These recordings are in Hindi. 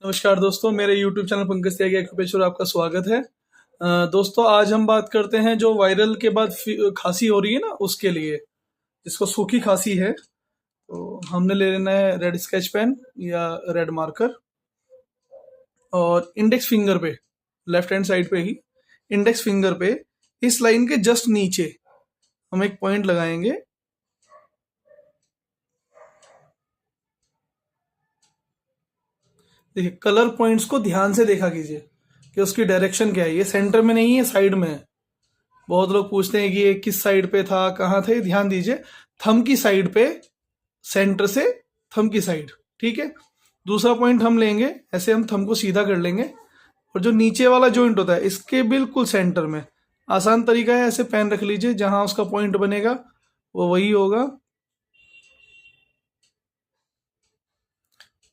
नमस्कार दोस्तों, मेरे YouTube चैनल पंकज त्यागी एक्यूप्रेशर आपका स्वागत है। दोस्तों, आज हम बात करते हैं जो वायरल के बाद खांसी हो रही है ना, उसके लिए, जिसको सूखी खांसी है। तो हमने ले लेना है रेड स्केच पेन या रेड मार्कर, और इंडेक्स फिंगर पे, लेफ्ट हैंड साइड पे ही इंडेक्स फिंगर पे इस लाइन के जस्ट नीचे हम एक पॉइंट लगाएंगे। देखिए, कलर पॉइंट्स को ध्यान से देखा कीजिए कि उसकी डायरेक्शन क्या है। ये सेंटर में नहीं है, साइड में है। बहुत लोग पूछते हैं कि ये किस साइड पे था, कहाँ थे। ध्यान दीजिए, थंब की साइड पे, सेंटर से थंब की साइड। ठीक है। दूसरा पॉइंट हम लेंगे, ऐसे हम थंब को सीधा कर लेंगे, और जो नीचे वाला जॉइंट होता है इसके बिल्कुल सेंटर में। आसान तरीका है, ऐसे पेन रख लीजिए, जहां उसका पॉइंट बनेगा वो वही होगा।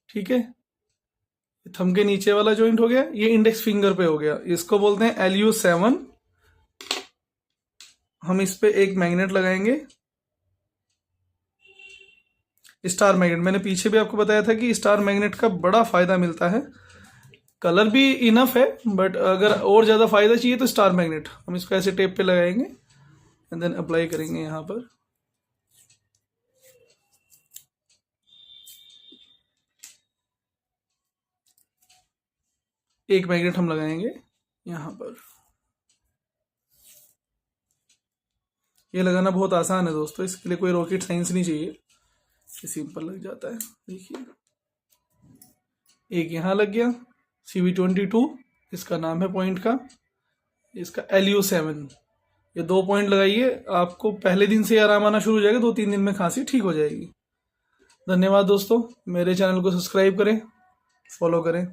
ठीक है। थंब के नीचे वाला जॉइंट हो गया, ये इंडेक्स फिंगर पे हो गया। इसको बोलते हैं LU7। हम इस पे एक मैग्नेट लगाएंगे, स्टार मैग्नेट। मैंने पीछे भी आपको बताया था कि स्टार मैग्नेट का बड़ा फायदा मिलता है। कलर भी इनफ है, बट अगर और ज़्यादा फायदा चाहिए तो स्टार मैग्नेट। हम इसको ऐसे टेप पे लगाएंगे एंड देन अप्लाई करेंगे यहाँ पर। एक मैग्नेट हम लगाएंगे यहाँ पर। ये लगाना बहुत आसान है दोस्तों, इसके लिए कोई रॉकेट साइंस नहीं चाहिए, ये सिंपल लग जाता है। देखिए, एक यहाँ लग गया, CV22 इसका नाम है पॉइंट का, इसका LU7। ये 2 पॉइंट लगाइए, आपको पहले दिन से आराम आना शुरू हो जाएगा। 2-3 दिन में खांसी ठीक हो जाएगी। धन्यवाद दोस्तों, मेरे चैनल को सब्सक्राइब करें, फॉलो करें।